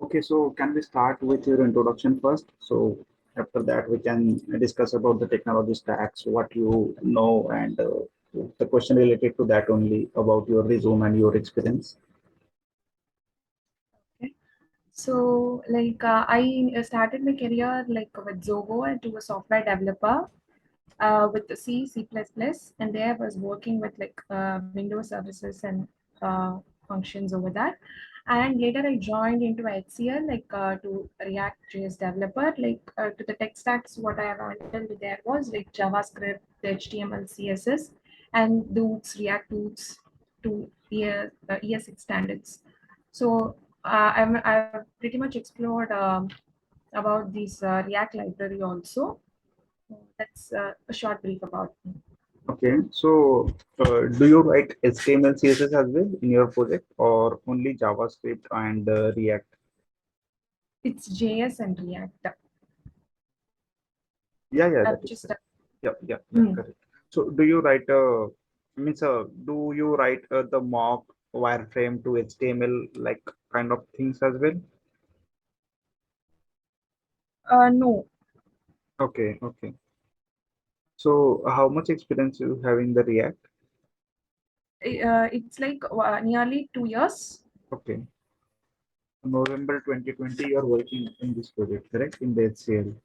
Okay, so can we start with your introduction first? So after that, we can discuss about the technology stacks, what you know, and the question related to that only about your resume and your experience. Okay. So, I started my career like with Zoho and to a software developer with the C++, and there I was working with Windows services and uh, functions over that. And later I joined into HCL to React JS developer. To the tech stacks, what I have handled there was like JavaScript, HTML, CSS, and Dooks, React Dooks to ES6 standards. So I've pretty much explored about this React library also. So that's a short brief about me. Okay, so do you write HTML, CSS as well in your project, or only JavaScript and React? It's JS and React. Yeah, yeah, that I've is just correct. Yeah, yeah, yeah, hmm. correct. So do you write do you write the mock wireframe to HTML like kind of things as well? No, Okay, okay. So how much experience you have in the React? it's like nearly 2 years. Okay. November 2020, you are working in this project, correct? In the HCL.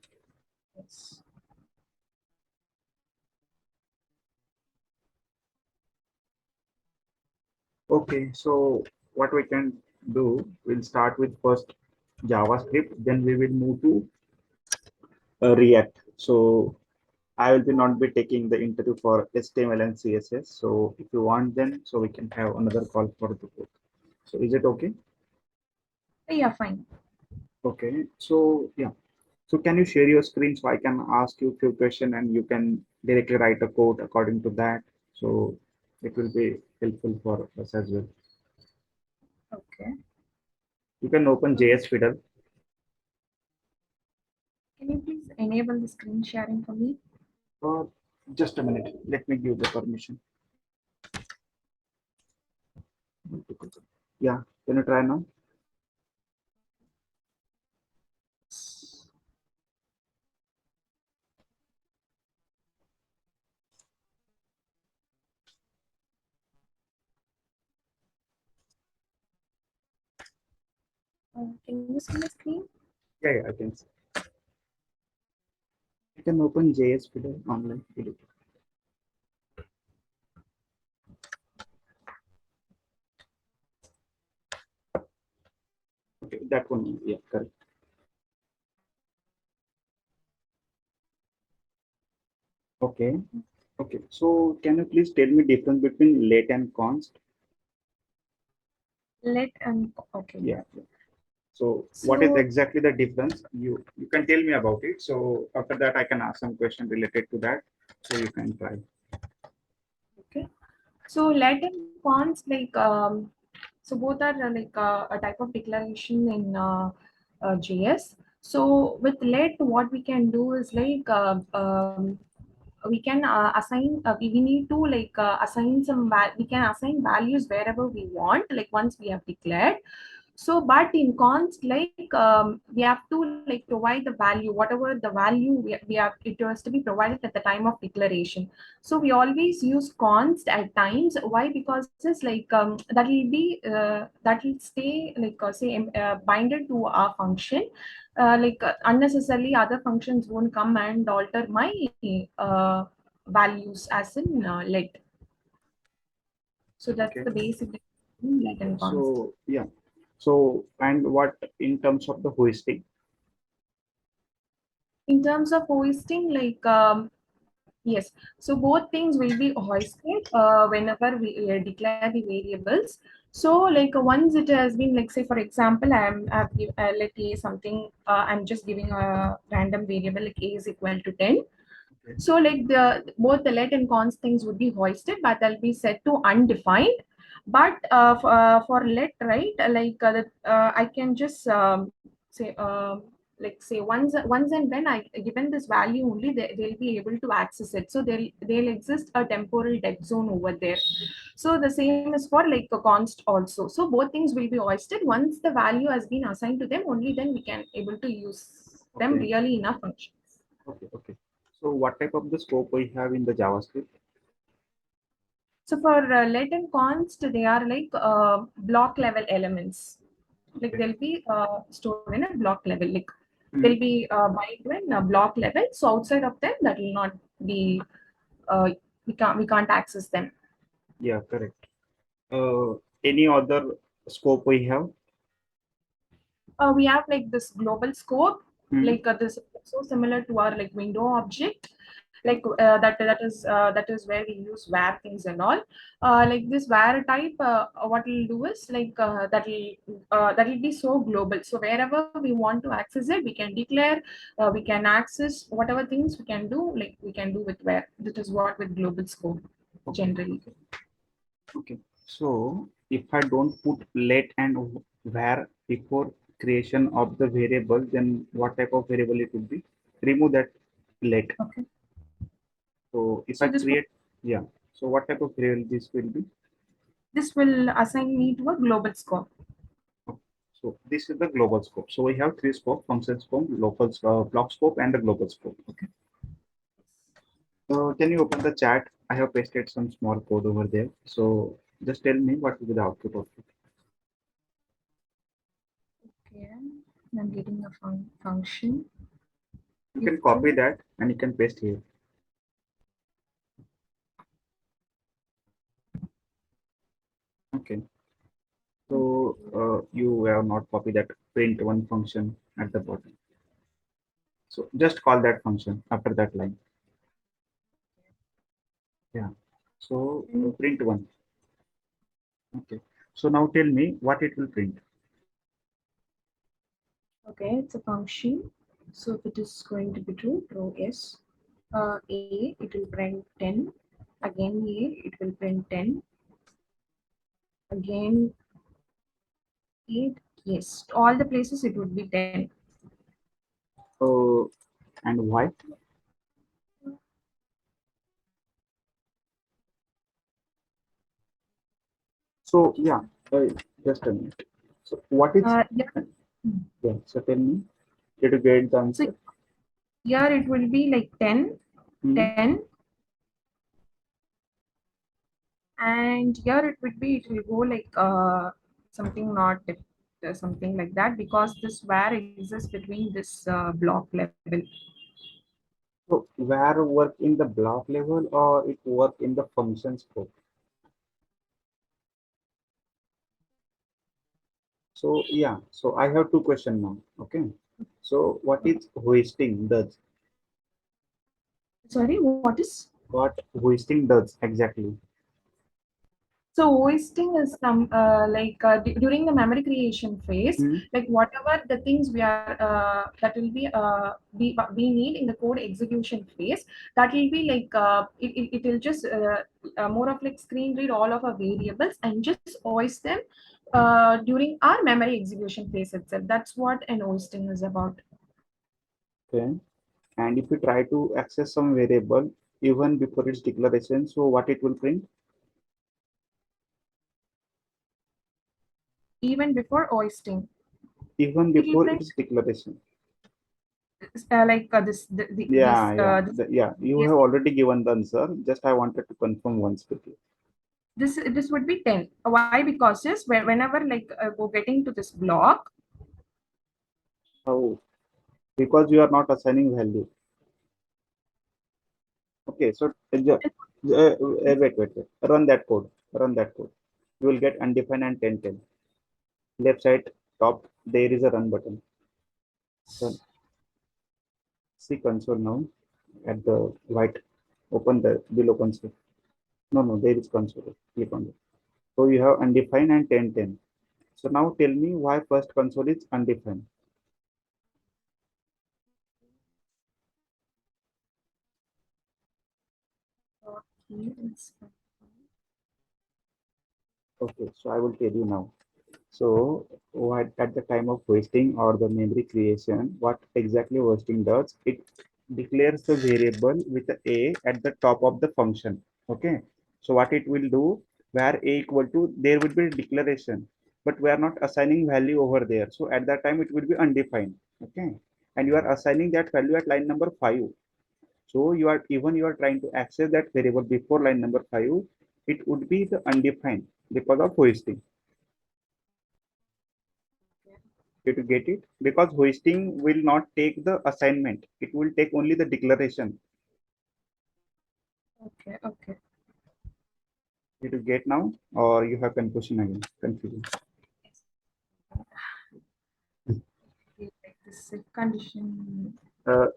Yes. Okay, so what we can do, we'll start with first JavaScript, then we will move to React. So I will be not be taking the interview for HTML and CSS. So if you want, then so we can have another call for the both. So is it okay? Yeah, fine. Okay. So yeah. So can you share your screen so I can ask you a few questions and you can directly write a code according to that. So it will be helpful for us as well. Okay. You can open So JS Fiddle. can you please enable the screen sharing for me? Or just a minute. Let me give the permission. Yeah. Can you try now? Can you see the screen? Yeah, yeah, I can see. You can open JS Fiddle online. Editor. Okay, that one. Yeah, correct. Okay. Okay. So can you please tell me difference between late and const? Let and okay. Yeah. So what is So exactly the difference? You can tell me about it. So after that, I can ask some question related to that. So you can try. okay. So let and cons so both are a type of declaration in JS. So with let, what we can do is we can assign we need to assign we can assign values wherever we want like once we have declared. So but in const we have to like provide the value whatever the value we have it has to be provided at the time of declaration. So we always use const at times. Why? Because it's that will be that will stay binded to our function. Unnecessarily other functions won't come and alter my uh, values as in let. So that's Okay. the basic difference between let Okay. and const. So yeah. So and what in terms of the hoisting? In terms of hoisting, yes, so both things will be hoisted whenever we declare the variables. So once it has been like say for example let a something I'm just giving a random variable like a is equal to 10. Okay. So the both the let and const things would be hoisted, but they'll be set to undefined. But for let, right, I can just say like say once and when I given this value only, they'll be able to access it. So they'll exist a temporal dead zone over there. So the same is for like a const also. So both things will be hoisted once the value has been assigned to them. Only then we can able to use them Okay. really in a function. Okay. Okay. So what type of the scope we have in the JavaScript? So for let and const, they are like block level elements. Like Okay. they'll be stored in a block level. Like they'll Hmm. be bind to a block level. So outside of them, that will not be we can't access them. Yeah, correct. Any other scope we have? We have like this global scope, Hmm. like this so similar to our like window object, like Okay. that is where we use var things and all. Like this var type, what we'll do is like that'll be so global. So wherever we want to access it, we can declare, we can access whatever things we can do, like we can do with var. That is what with global scope Okay. generally. Okay. Okay. So if I don't put let and var before creation of the variable, then what type of variable it would be? Remove that let. Okay. So if So I this create, yeah. So what type of variable this will be? this will assign me to a global scope. Okay. So this is the global scope. So we have three scope: function scope, local block scope, and the global scope. Okay. So can you open the chat? I have pasted some small code over there. So just tell me what will be the output of it. Okay, I'm getting a function. You If can copy true, that and you can paste here. Okay. So you have not copied that print one function at the bottom. So just call that function after that line. Yeah. So and print one. Okay. So now tell me what it will print. okay, it's a function. So if it is going to be true, row yes. A, it will print 10. Again, A, it will print 10. Again, 8. Yes, all the places it would be 10. Uh, and why? So yeah, uh, just a minute. So what is, Yeah. yeah, so tell me, did you get the So answer? here it will be like 10, Hmm. 10, and here it will go like something not something like that, because this var exists between this block level. So where work in the block level or it work in the function scope? So yeah, so I have two questions now. Okay. So what is hoisting does? Sorry, what is? What hoisting does exactly? So hoisting is some during the memory creation phase, Hmm. like whatever the things we are that will be we need in the code execution phase, that will be like it will just more of like screen read all of our variables and just hoist them during our memory execution phase itself. That's what an hoisting is about. Okay. And if you try to access some variable even before its declaration, so what it will print? Even before hoisting, Even it will before print its declaration. like this these Yeah, yeah, yeah. You this have already given the answer. Just I wanted to confirm once with you. this would be 10. Why? Because just whenever like we're getting to this block. Oh, because you are not assigning value. Okay, so wait. Run that code. Run that code. You will get undefined and 10. Left side top, there is a run button. Run. See console now at the white. Open the below console. No, there is console. Click on it. So you have undefined and 10. So now tell me why first console is undefined. Okay, Okay, so I will tell you now. So what at the time of hoisting or the memory creation, what exactly hoisting does, it declares the variable with the a at the top of the function. Okay. So what it will do, where a equal to, there will be a declaration, but we are not assigning value over there. So at that time it will be undefined. Okay. And you are assigning that value at line number 5. So you are trying to access that variable before line number 5, it would be the undefined because of hoisting. Did you get it? Because hoisting will not take the assignment. It will take only the declaration. Okay, okay. Did you get now? Or you have confusion again? Confusion. Like this if condition.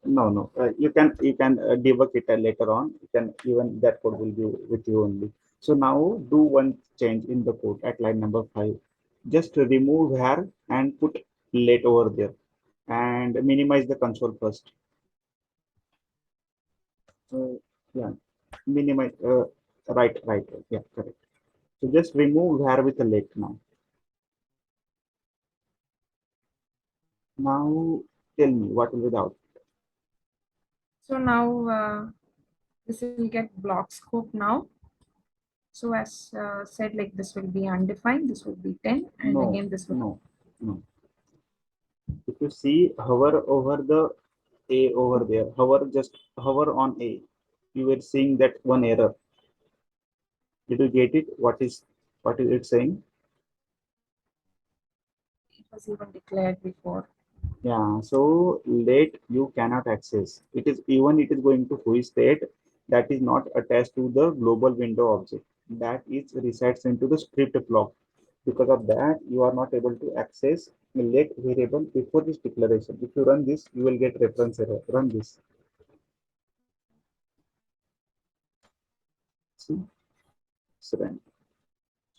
No. You can debug it later on. You can even that code will be with you only. So now do one change in the code at line number 5. Just remove here and put late over there and minimize the console first. Yeah, minimize. Right. Yeah, correct. So just remove where with a lake now. Now tell me what will be the output. So now this will get block scope now. So as said, like this will be undefined, this will be 10, and No, again this will. no, no. If you see hover over the A over there, hover on A. You were seeing that one error. Did you get it? What is it saying? It was even declared before. Yeah, so late you cannot access. It is going to who state that is not attached to the global window object. That is resides into the script block. Because of that, you are not able to access the late variable before this declaration. If you run this, you will get reference error. Run this. See, it's run.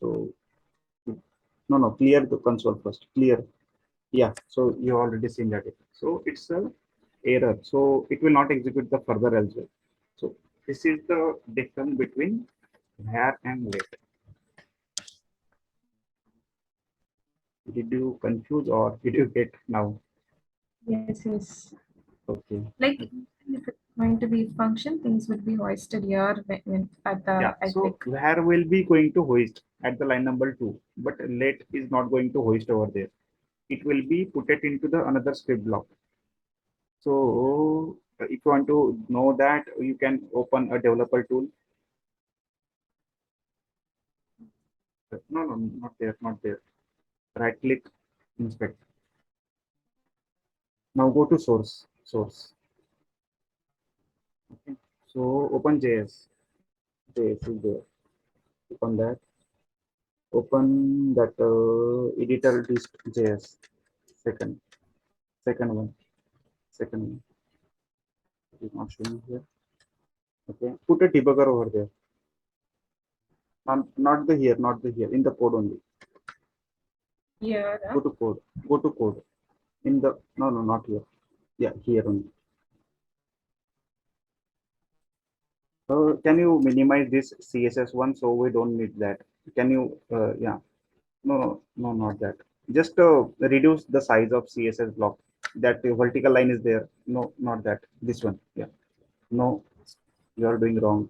So no, clear the console first. Clear. Yeah. So you already seen that. So it's a error. So it will not execute the further as well. So this is the difference between where and late. Did you confuse or did you get now? Yes, yes. Okay. Like if it's going to be function, things would be hoisted here when at Yeah. the at So like. where will be going to hoist at the line number 2, but late is not going to hoist over there. It will be put it into the another script block. So if you want to know that, you can open a developer tool. No, not there, not there. Right click, inspect. Now go to source. Okay. So open JS. JS is there. Open that. Open that editor list JS. Second, second one, second one. It is not showing here. Okay. Put a debugger over there. Not the here, not the here. In the code only. Here, Go to code. Go to code. In the no, not here. Yeah, here only. Can you minimize this CSS one so we don't need that? Can you? Yeah. No, not that. Just reduce the size of CSS block. That vertical line is there. No, not that. This one. Yeah. No, you are doing wrong.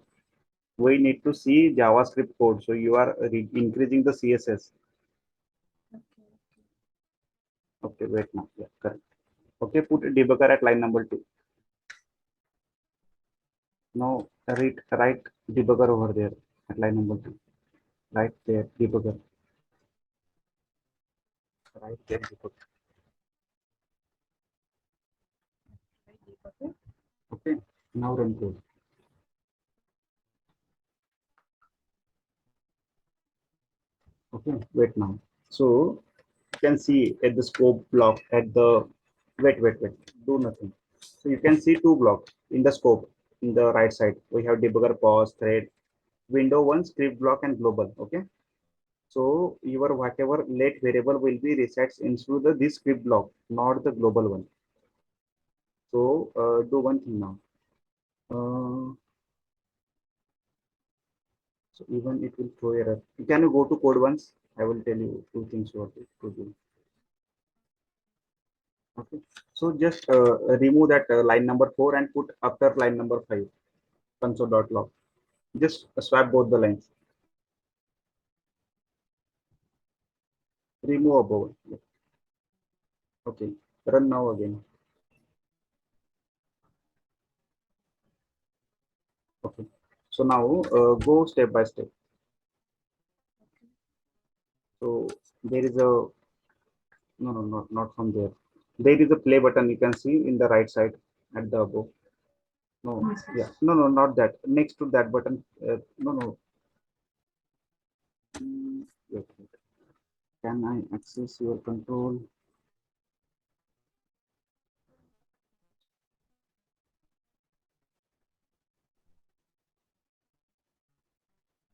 We need to see JavaScript code. So you are increasing the CSS. Okay, wait now. Yeah, correct. Okay, put a debugger at line number 2. Now write debugger over there at line number 2. Right there, debugger. Right there, debugger. okay. Okay. Now run code. Okay, wait now. So you can see at the scope block at the wait. Do nothing. So you can see two blocks in the scope in the right side. We have debugger pause, thread, window one, script block, and global. Okay. So your whatever late variable will be resets into the this script block, not the global one. So do one thing now. Uh, so even it will throw error. Can you go to code once? I will tell you two things what to do. Okay. So just remove that line number 4 and put after line number 5 console.log. Just swap both the lines. Remove above. Okay. Run now again. Okay. So now go step by step. So there is a no, not from there. There is a play button you can see in the right side at the above. No, yeah, no, not that. Next to that button. No. Wait. Can I access your control?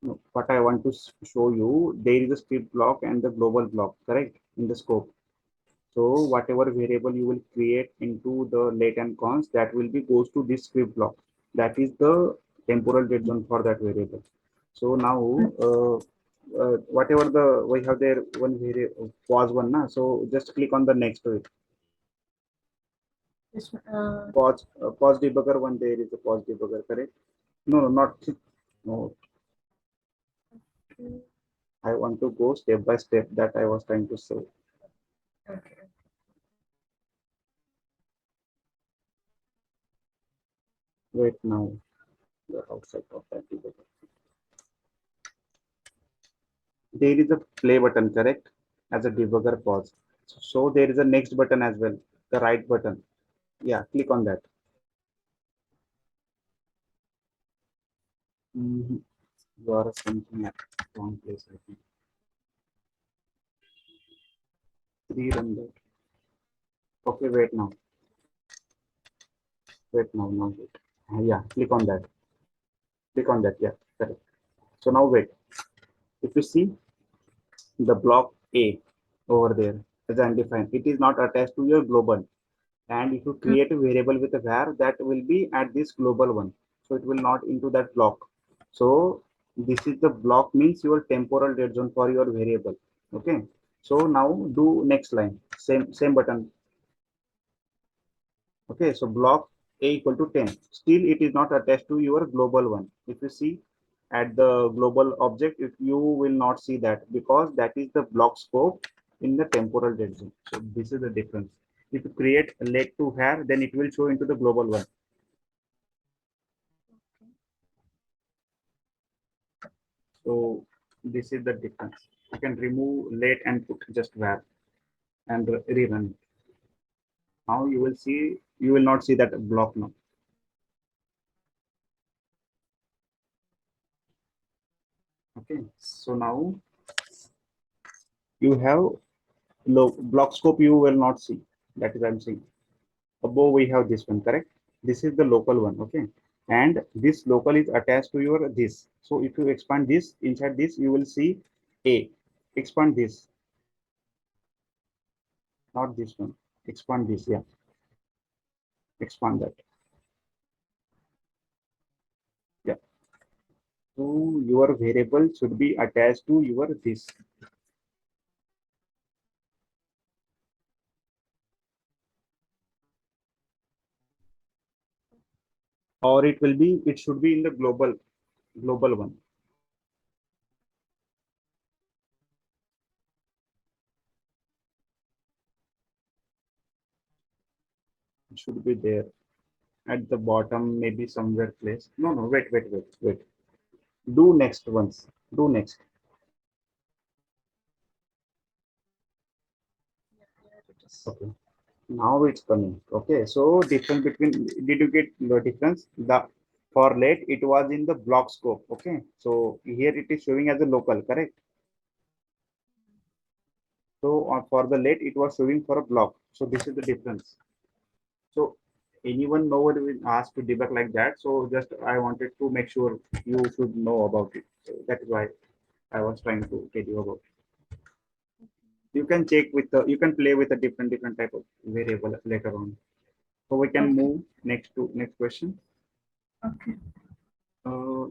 No, what I want to show you, there is a script block and the global block, correct? In the scope. So whatever variable you will create into the let and cons, that will be goes to this script block. That is the temporal dead zone for that variable. So now, whatever the we have there one variable pause one na. So just click on the next to it. This, Pause debugger one. There is a pause debugger, correct? No, not no. I want to go step by step that I was trying to say. okay. Wait now. You're outside of that debugger. There is a play button, correct? As a debugger pause. So there is a next button as well, the right button. Yeah, click on that. You are something at wrong place, I think. Rerun that. Okay, wait now. Now wait. Yeah, click on that. Click on that. Yeah, correct. So now wait. If you see the block A over there as undefined, it is not attached to your global. And if you create a variable with a var, that will be at this global one. So it will not into that block. So this is the block means your temporal dead zone for your variable. Okay. So now do next line. Same button. Okay. So block A equal to 10. Still it is not attached to your global one. If you see at the global object, if you will not see that because that is the block scope in the temporal dead zone. So this is the difference. If you create a let to var, then it will show into the global one. So this is the difference. You can remove let and put just var and rerun it. Now you will not see that block now. Okay. So now you have low block scope you will not see. That is I'm saying. Above we have this one, correct? This is the local one, okay? And this local is attached to your this. So if you expand this inside this, you will see A. Expand this, not this one. Expand this, yeah. Expand that. Yeah. So your variable should be attached to your this. Or it should be in the global one. It should be there at the bottom, maybe somewhere place. No, wait. Do next once. Do next. Okay. Now it's coming. Okay. So difference between did you get the difference? The for late it was in the block scope. Okay. So here it is showing as a local, correct? So for the late it was showing for a block. So this is the difference. So anyone nobody will ask to debug like that. So just I wanted to make sure you should know about it. So that is why I was trying to tell you about it. You can check with the you can play with a different type of variable later on. So we can Okay. move next to next question. Okay.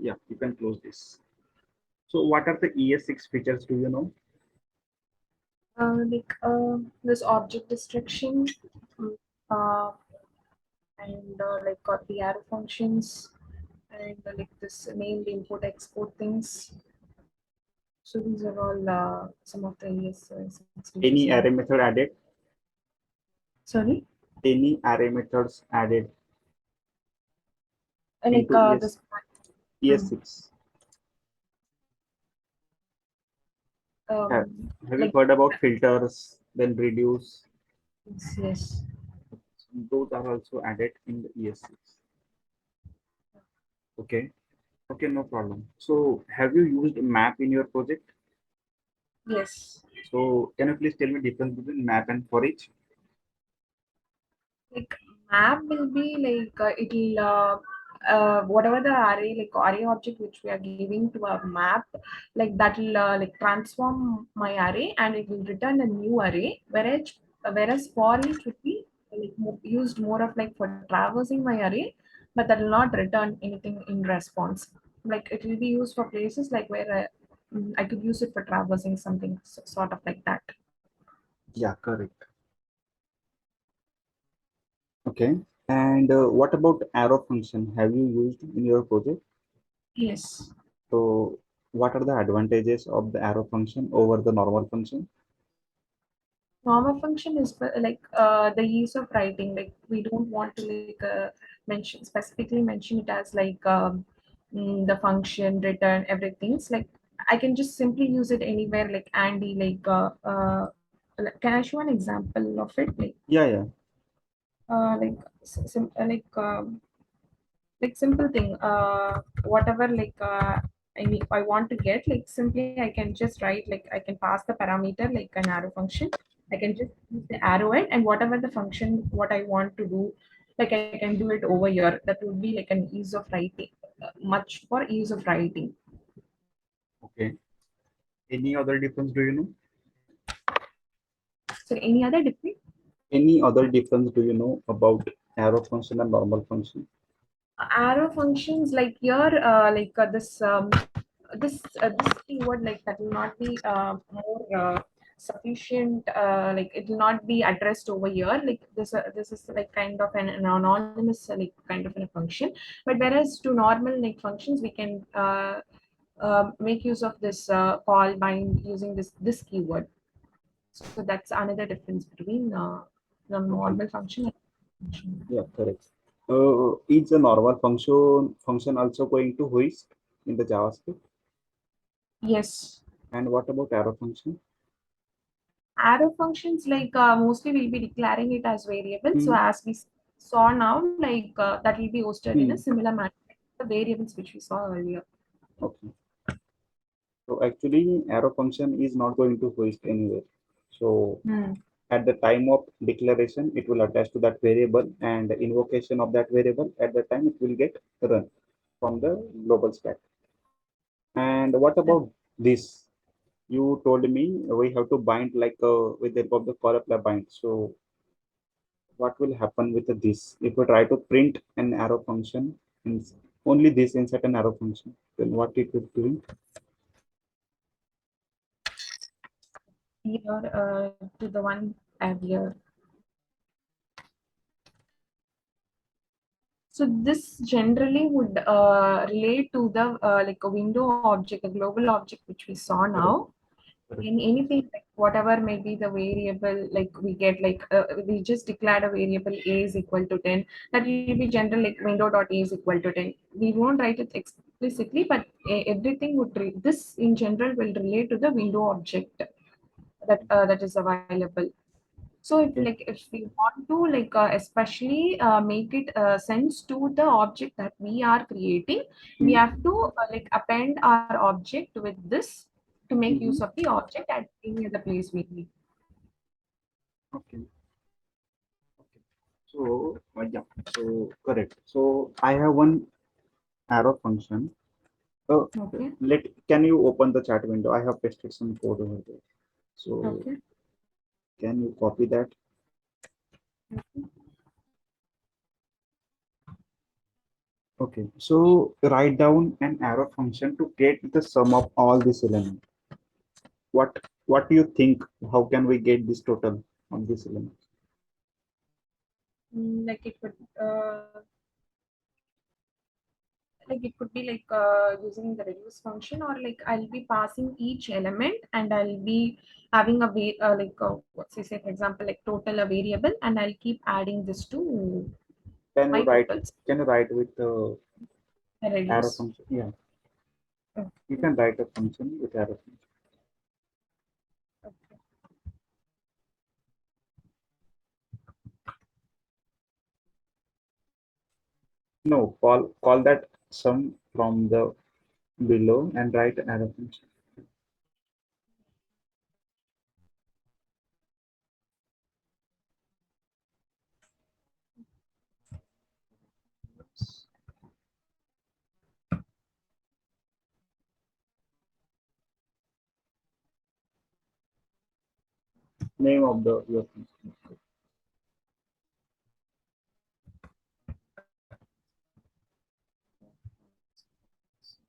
Yeah, you can close this. So what are the ES6 features? Do you know? This object destruction, mm, uh, and the arrow functions, and like this main import export things. So these are all some of the ES6 features Any here. array method added? Sorry, Any array methods added like into this. Mm, ES6? Have, have you like heard about filters, then reduce? yes. Those are also added in the ES6. Okay. Okay, no problem. So have you used map in your project? Yes. So can you please tell me difference between map and for each? Like map will be like it'll whatever the array like array object which we are giving to a map, like that will like transform my array and it will return a new array. Whereas for each would be like used more of like for traversing my array, but that will not return anything in response. Like it will be used for places like where I could use it for traversing something sort of like that. Yeah, correct. Okay. And what about arrow function? Have you used in your project? Yes. So what are the advantages of the arrow function over the normal function? Normal function is like the ease of writing. Like we don't want to like specifically mention it as like the function return everything. It's like I can just simply use it anywhere. Like Andy, like, can I show an example of it? Yeah, yeah. Like like simple thing. Whatever I want to get, like simply I can just write like I can pass the parameter like an arrow function. I can just use the arrow end and whatever the function what I want to do, like I can do it over here. That would be like an ease of writing, much for ease of writing. Okay. Any other difference do you know? So any other different Any other difference do you know about arrow function and normal function? arrow functions like here this keyword like that will not be more sufficient, like it will not be addressed over here. Like this is like kind of an anonymous like kind of a function, but whereas to normal like functions we can make use of this call bind using this keyword. So that's another difference between the Okay. normal function and function. Yeah, correct. Is the normal function also going to hoist in the JavaScript? Yes. And what about arrow function? Arrow functions like mostly we'll be declaring it as variable. So Hmm. as we saw now, like that will be hosted in a Hmm. similar manner like the variables which we saw earlier. Okay. So actually, arrow function is not going to hoist anywhere. So Hmm. at the time of declaration, it will attach to that variable, and the invocation of that variable at the time it will get run from the global stack. And what about this? You told me we have to bind like with the help of the for apply bind. So what will happen with this? If we try to print an arrow function, in only this inside an arrow function, then what it will do? Here to the one earlier. So this generally would relate to the like a window object, a global object which we saw Correct. now. Correct. In anything like whatever may be the variable, like we get like we just declared a variable a is equal to 10. That will be general like window dot a is equal to 10. We won't write it explicitly, but everything would this in general will relate to the window object that is available. So if Okay. like if we want to like especially make it sense to the object that we are creating, we Hmm. have to like append our object with this to make use Mhm. of the object at any other place we need. Okay. Okay. So yeah. So correct. So I have one arrow function. Uh, Okay. can you open the chat window? I have pasted some code over there. So Okay. can you copy that? Okay. So write down an arrow function to get the sum of all these elements. What? What do you think? How can we get this total on this element? Like it could like it could be like using the reduce function, or like I'll be passing each element and I'll be having a way like what say for example like total a variable, and I'll keep adding this to Can you my write? totals. Can you write with arrow Reduce. function? Yeah, you Okay. can write a function with arrow function. Okay. No, call that sum from the below and write an arrow function. Name of the your function.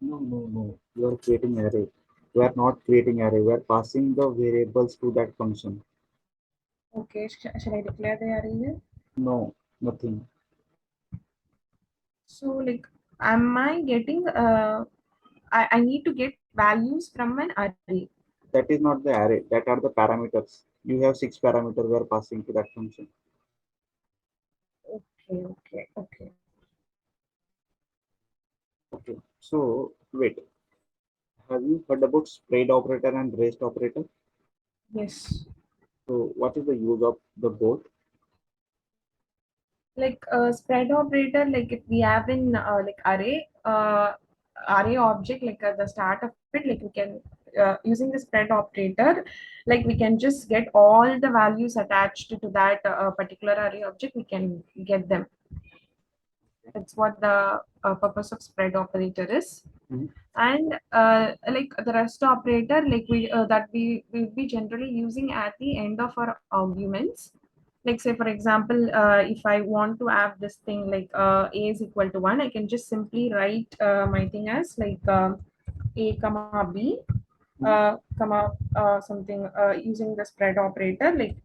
No, no, no. You are creating array. We are not creating array. We are passing the variables to that function. Okay. Shall I declare the array here? No, nothing. So like, am I getting I need to get values from an array. That is not the array. That are the parameters. You have 6 parameters we are passing to that function. Okay, okay, okay. Okay. So wait. Have you heard about spread operator and rest operator? Yes. So what is the use of the both? Like spread operator, like if we have in like array object, like at the start of it, like we can using the spread operator, like we can just get all the values attached to that particular array object, we can get them. That's what the purpose of spread operator is. Mhm. And like the rest operator, like we that we will be generally using at the end of our arguments. Like say for example, if I want to have this thing like a is equal to 1, I can just simply write my thing as like a comma b Mhm. comma something using the spread operator, like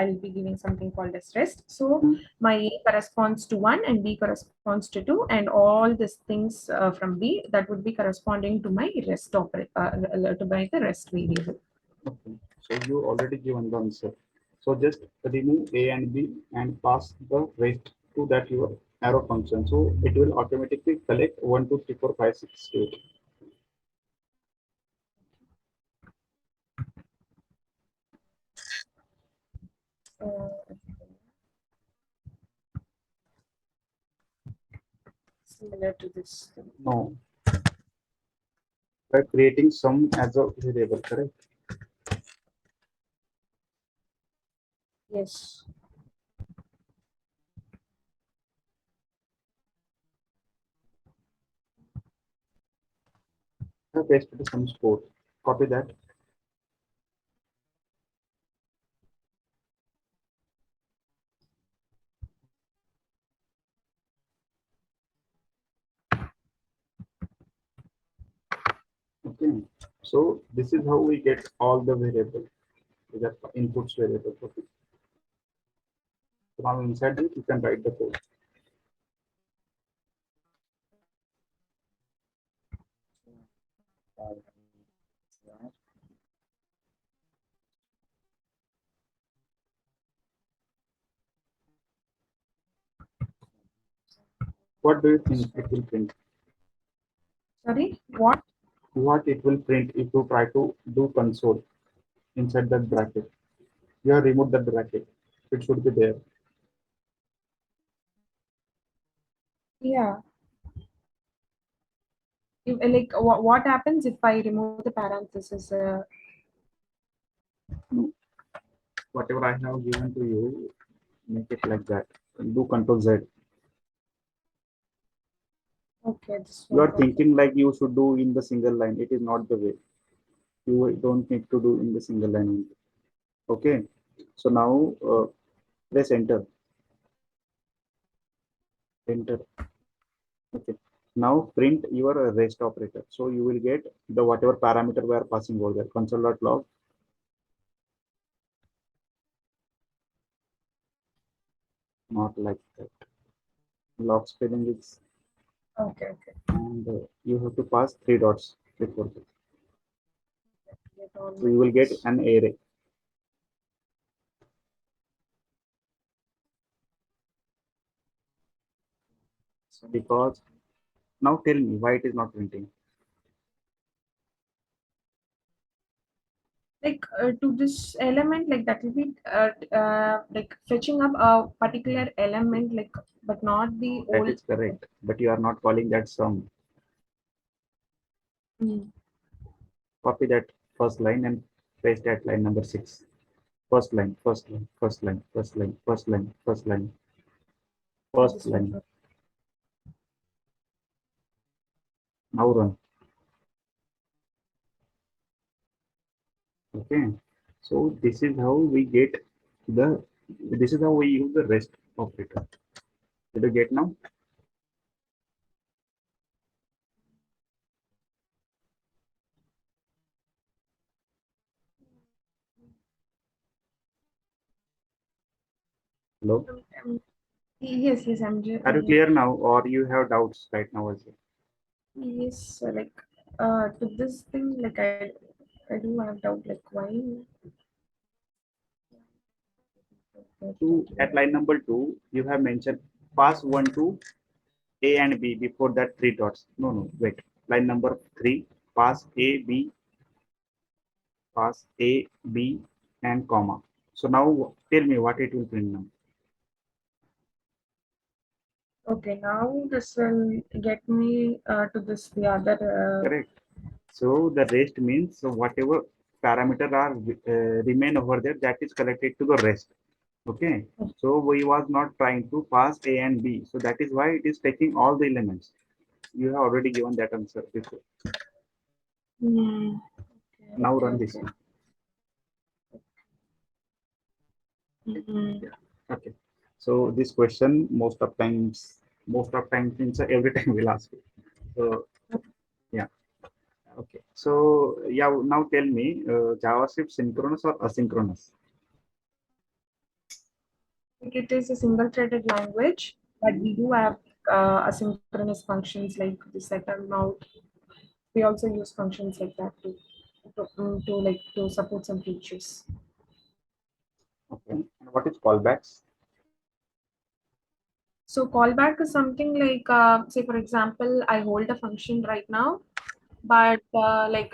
I'll be giving something called as rest. So Mhm. my a corresponds to 1 and b corresponds to 2, and all these things from b that would be corresponding to my rest operator to by the rest variable. Okay. So you already given the answer. So just remove A and B and pass the rest to that your arrow function. So it will automatically collect 1, 2, 3, 4, 5, 6, 8. uh, Similar to this thing. No, by creating sum as a variable, correct? Yes. I pasted some code. Copy that. Okay. So this is how we get all the variables. These are inputs variables. Okay. So now inside it, you can write the code. What do you think it will print? Sorry, what? What it will print if you try to do console inside that bracket? You have removed that bracket. It should be there. Yeah. If, like what happens if I remove the parenthesis? No. Whatever I have given to you, make it like that. Do Control Z. Okay, this You one. are Okay. thinking like you should do in the single line. It is not the way. You don't need to do in the single line only. Okay. So now press enter. Enter. Okay. Now print your rest operator. So you will get the whatever parameter we are passing over there. Console.log not like that. Lock spelling is, Okay, okay. and you have to pass three dots before this. Get all So my you will get dots. an array So because now tell me why it is not printing. like to this element, like that will be like fetching up a particular element, like but not the No, that old. is correct, but you are not calling that sum. Mm. Copy that first line and paste at line number 6. First line, first line, first line, first line, first line, first line, first This one. line. Now run. Okay. So this is how we get the, this is how we use the rest of it. Did you get now? Hello? Um, yes, yes, Are you clear now or you have doubts right now as well? yes, so like to this thing, like I do have doubt, like why. So at line number 2, you have mentioned pass 1 to A and B before that three dots. No, no, wait. Line number 3, pass A, B, pass A, B, and comma. So now tell me what it will print now. Okay, now this will get me to this the other. Correct. So the rest means so whatever parameter are remain over there, that is collected to the rest. Okay. So we was not trying to pass A and B. So that is why it is taking all the elements. You have already given that answer before. Hmm. Now Okay, run this okay. one. Mm-hmm. Yeah. Okay. So this question most of times means every time we'll ask you. So yeah. Okay. So yeah. Now tell me, JavaScript synchronous or asynchronous? Like it is a single-threaded language, but we do have asynchronous functions like the set and mount. We also use functions like that to like to support some features. Okay. And what is callbacks? So callback is something like, say for example, I hold a function right now, but like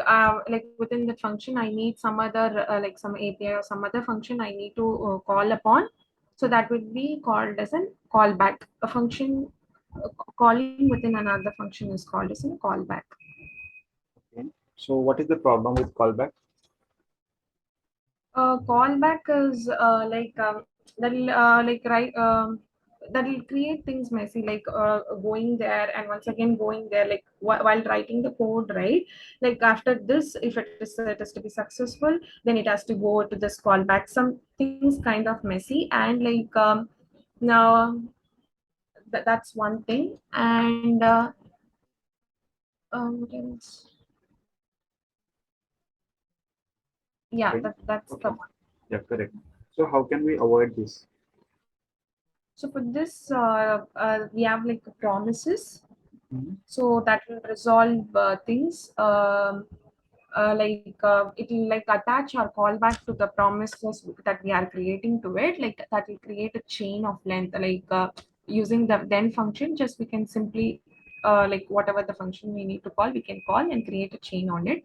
within the function, I need some other like some API or some other function I need to call upon. So that would be called as a callback. A function calling within another function is called as a callback. Okay. So what is the problem with callback? Callback is that'll create things messy, like going there and once again going there, like while writing the code, right? Like after this, if it is to be successful, then it has to go to this callback. Some things kind of messy, and like now that's one thing, and what else? Yeah, Okay. that's the Okay. one. Yeah, correct. So how can we avoid this? So for this, we have like promises. Mhm. So that will resolve things. It will like attach or call back to the promises that we are creating to it. Like that will create a chain of length. Like using the then function, just we can simply like whatever the function we need to call, we can call and create a chain on it.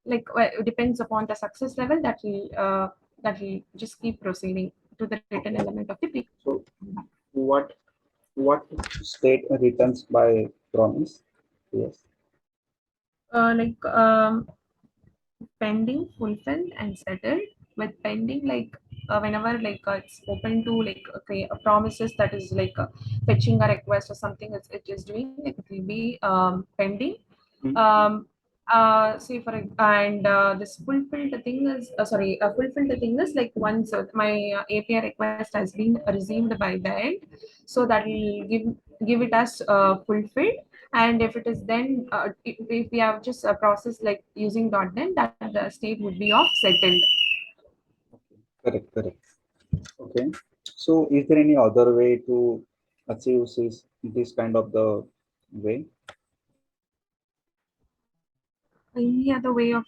Like it depends upon the success level that will just keep proceeding to the written Okay. element of the pre. So what what state returns by promise? Yes. Like pending, fulfilled, and settled. With pending, like whenever like it's open to like okay, promises that is like fetching a request or something it is doing, like it will be pending. Mhm. Say for and this fulfilled thing is sorry, fulfilled thing is like once my API request has been received by the end, so that will give it as fulfilled. And if it is then if we have just a process like using .then, that the state would be of settled. Correct, correct. Okay. So is there any other way to achieve this kind of the way? Any other way of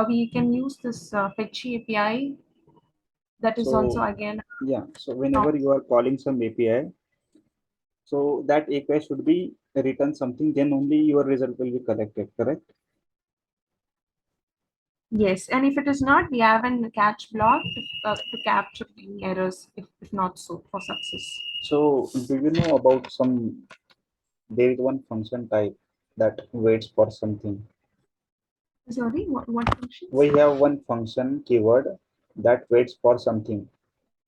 we can use this fetch API that is also So again yeah, so not. whenever you are calling some API, so that API should be return something, then only your result will be collected, correct? Yes, and if it is not, we have an catch block to capture any errors if not so for success. So do you know about some, there is one function type that waits for something. Sorry, what functions? We have one function keyword that waits for something,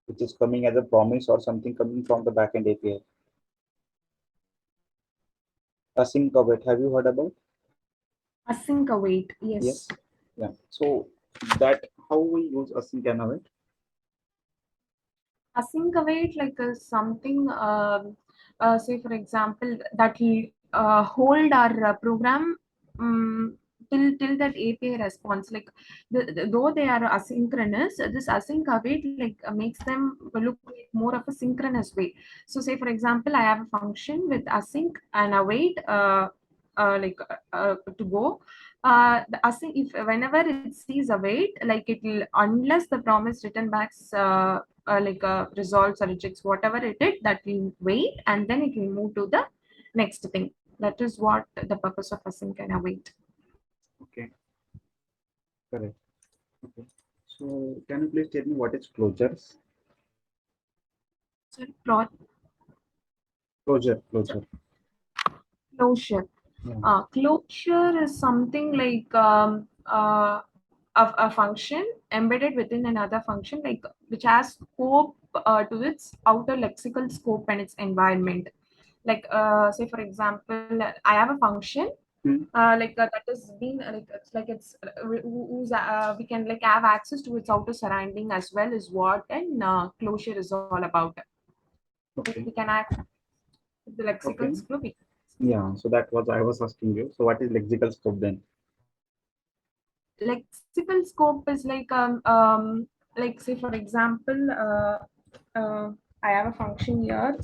which is coming as a promise or something coming from the backend API. Async await, have you heard about? Async await, yes. Yes. Yeah. So that how we use async and await. Async await like something say for example that will hold our program um, till that API response. Like though they are asynchronous, this async await like makes them look like more of a synchronous way. So say for example I have a function with async and await to go. The async, if whenever it sees await, like it will, unless the promise return back resolves or rejects whatever it did, that will wait and then it will move to the next thing. That is what the purpose of async and await. Okay, correct. Okay. So can you please tell me what is closures? So Closure. closure. Yeah. Closure is something like a function embedded within another function, like which has scope to its outer lexical scope and its environment. Like say for example, I have a function Hmm. that has been we can like have access to its outer surrounding as well as what and closure is all about. If we Okay. can access the lexical Okay. scope. Yeah. So that was I was asking you. So what is lexical scope then? Lexical scope is like say for example I have a function here